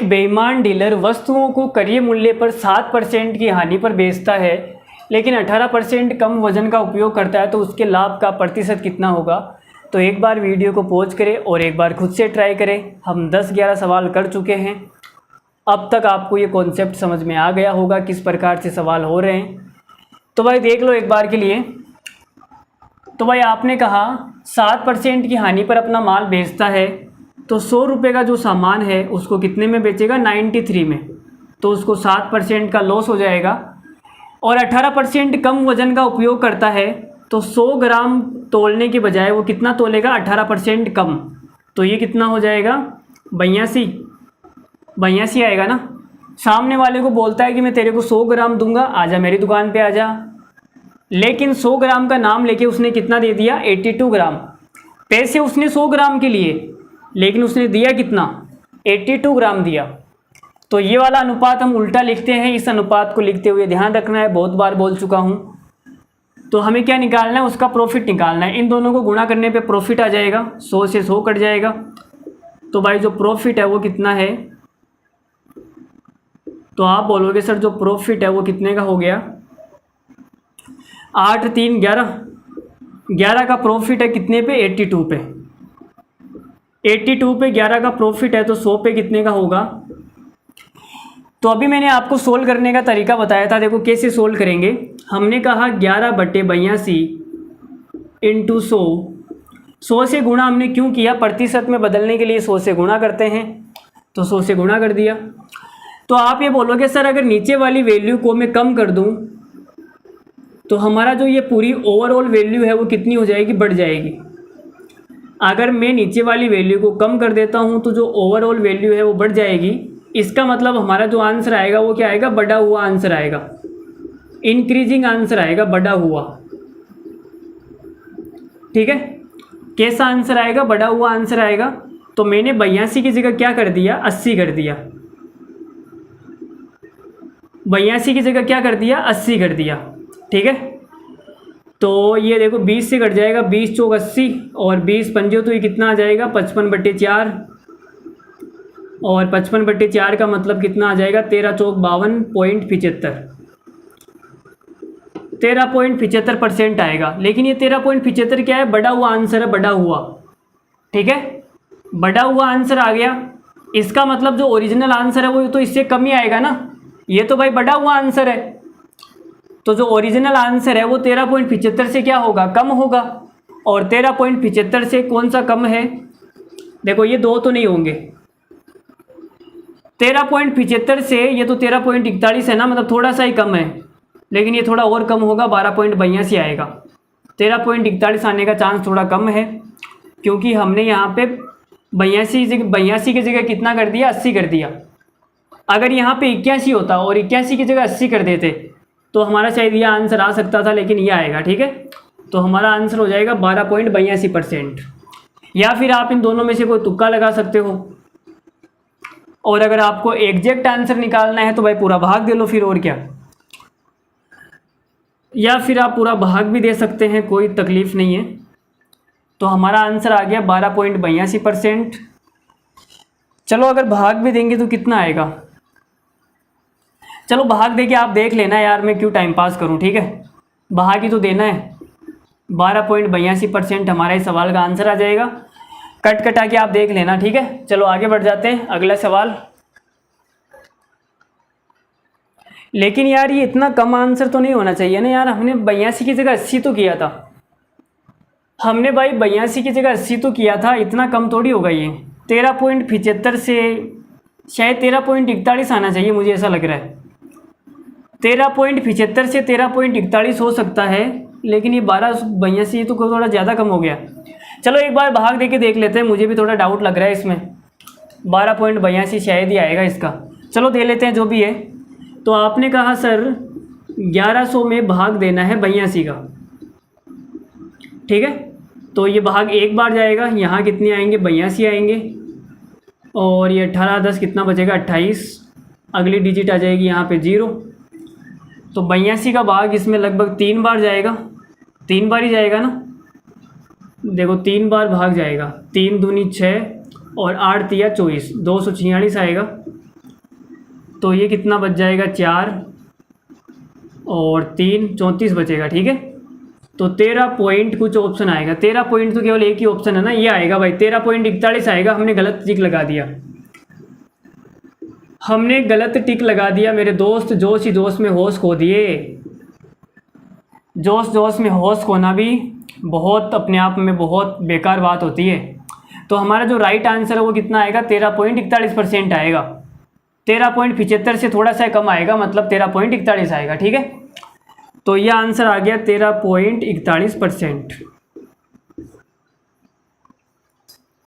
बेईमान डीलर वस्तुओं को क्रय मूल्य पर 7% की हानि पर बेचता है लेकिन 18% कम वजन का उपयोग करता है तो उसके लाभ का प्रतिशत कितना होगा। तो एक बार वीडियो को पॉज करें और एक बार खुद से ट्राई करें। हम 10-11 सवाल कर चुके हैं। अब तक आपको ये कॉन्सेप्ट समझ में आ गया होगा किस प्रकार से सवाल हो रहे हैं। तो भाई देख लो एक बार के लिए। तो भाई आपने कहा 7% की हानि पर अपना माल बेचता है तो 100 रुपये का जो सामान है उसको कितने में बेचेगा, 93 में। तो उसको 7% का लॉस हो जाएगा। और 18% कम वजन का उपयोग करता है तो 100 ग्राम तोलने के बजाय वो कितना तोलेगा, 18% कम। तो ये कितना हो जाएगा, 82 आएगा ना। सामने वाले को बोलता है कि मैं तेरे को 100 ग्राम दूंगा, आजा मेरी दुकान पे आजा। लेकिन 100 ग्राम का नाम लेके उसने कितना दे दिया, 82 ग्राम। पैसे उसने 100 ग्राम के लिए, लेकिन उसने दिया कितना, 82 ग्राम दिया। तो ये वाला अनुपात हम उल्टा लिखते हैं। इस अनुपात को लिखते हुए ध्यान रखना है, बहुत बार बोल चुका हूँ। तो हमें क्या निकालना है, उसका प्रॉफिट निकालना है। इन दोनों को गुणा करने पे प्रॉफिट आ जाएगा, 100 से 100 कट जाएगा। तो भाई जो प्रॉफिट है वो कितना है, तो आप बोलोगे सर जो प्रॉफिट है वो कितने का हो गया, 8 3 11, 11 का प्रॉफिट है कितने पे, 82 पे। 82 पे 11 का प्रॉफिट है तो 100 पे कितने का होगा। तो अभी मैंने आपको सोल्व करने का तरीका बताया था, देखो कैसे सोल्व करेंगे। हमने कहा 11/82 इंटू 100। 100 से गुणा हमने क्यों किया, प्रतिशत में बदलने के लिए 100 से गुणा करते हैं, तो 100 से गुणा कर दिया। तो आप ये बोलोगे सर अगर नीचे वाली वैल्यू को मैं कम कर दूं तो हमारा जो ये पूरी ओवरऑल वैल्यू है वो कितनी हो जाएगी, बढ़ जाएगी। अगर मैं नीचे वाली वैल्यू को कम कर देता हूं तो जो ओवरऑल वैल्यू है वो बढ़ जाएगी। इसका मतलब हमारा जो आंसर आएगा वो क्या आएगा, बढ़ा हुआ आंसर आएगा, इंक्रीजिंग आंसर आएगा, बढ़ा हुआ। ठीक है, कैसा आंसर आएगा, बढ़ा हुआ आंसर आएगा। तो मैंने 82 की जगह क्या कर दिया, 80 कर दिया। 82 की जगह क्या कर दिया, 80 कर दिया। ठीक है, तो ये देखो 20 से कट जाएगा, 20 चौक 80 और 20 पंजे तो ये कितना आ जाएगा, 55/4। और 55/4 का मतलब कितना आ जाएगा, 13 चौक 52.75, 13.75% आएगा। लेकिन ये 13.75 क्या है, बढ़ा हुआ आंसर है, बढ़ा हुआ। ठीक है, बढ़ा हुआ आंसर आ गया। इसका मतलब जो ओरिजिनल आंसर है वो तो इससे कम ही आएगा ना। ये तो भाई बढ़ा हुआ आंसर है, तो जो ओरिजिनल आंसर है वो 13.75 से क्या होगा, कम होगा। और 13.75 से कौन सा कम है, देखो ये दो तो नहीं होंगे। 13.75 से ये तो 13.41 है ना, मतलब थोड़ा सा ही कम है। लेकिन ये थोड़ा और कम होगा, 12.82 आएगा। 13.41 आने का चांस थोड़ा कम है, क्योंकि हमने यहाँ पे 82 की जगह कितना कर दिया, 80 कर दिया। अगर यहाँ पे 81 होता और 81 की जगह 80 कर देते तो हमारा शायद ये आंसर आ सकता था, लेकिन ये आएगा। ठीक है, तो हमारा आंसर हो जाएगा 12.82%। या फिर आप इन दोनों में से कोई तुक्का लगा सकते हो। और अगर आपको एग्जैक्ट आंसर निकालना है तो भाई पूरा भाग दे लो फिर, और क्या। या फिर आप पूरा भाग भी दे सकते हैं, कोई तकलीफ नहीं है। तो हमारा आंसर आ गया 12.82%। चलो अगर भाग भी देंगे तो कितना आएगा, चलो भाग दे के आप देख लेना यार, मैं क्यों टाइम पास करूं। ठीक है, भाग ही तो देना है। 12.82% हमारा इस सवाल का आंसर आ जाएगा। कट कटा के आप देख लेना। ठीक है, चलो आगे बढ़ जाते हैं, अगला सवाल। लेकिन यार ये इतना कम आंसर तो नहीं होना चाहिए ना यार। हमने 82 की जगह 80 तो किया था, हमने भाई 82 की जगह 80 तो किया था, इतना कम थोड़ी होगा ये। 13.75 से शायद 13.41 आना चाहिए, मुझे ऐसा लग रहा है। 13.75 से 13.41 हो सकता है, लेकिन ये 82 तो थोड़ा ज़्यादा कम हो गया। चलो एक बार भाग दे के देख लेते हैं, मुझे भी थोड़ा डाउट लग रहा है इसमें। 12.82 शायद ही आएगा इसका। चलो दे लेते हैं जो भी है। तो आपने कहा सर 1100 में भाग देना है 82 का। ठीक है, तो ये भाग एक बार जाएगा, यहाँ कितने आएंगे, 82 आएंगे। और ये 18 10 कितना बचेगा, 28। अगली डिजिट आ जाएगी यहाँ पे 0। तो 82 का भाग इसमें लगभग 3 बार जाएगा, 3 बार ही जाएगा ना। देखो 3 बार भाग जाएगा, 3 दूनी 6 और 8 तिया 24, 246 आएगा। तो ये कितना बच जाएगा, 4 और 3 34 बचेगा। ठीक है, तो 13 पॉइंट कुछ ऑप्शन आएगा। 13 पॉइंट तो केवल एक ही ऑप्शन है ना, ये आएगा भाई, 13.41 आएगा। हमने गलत टिक लगा दिया, हमने गलत टिक लगा दिया मेरे दोस्त। जोश ही जोश में होश खो दिए। जोश जोश में होश खोना भी बहुत अपने आप में बहुत बेकार बात होती है। तो हमारा जो राइट आंसर है वो कितना आएगा, 13.41% आएगा। 13.75 से थोड़ा सा कम आएगा, मतलब 13.41 आएगा। ठीक है, तो यह आंसर आ गया 13.41%।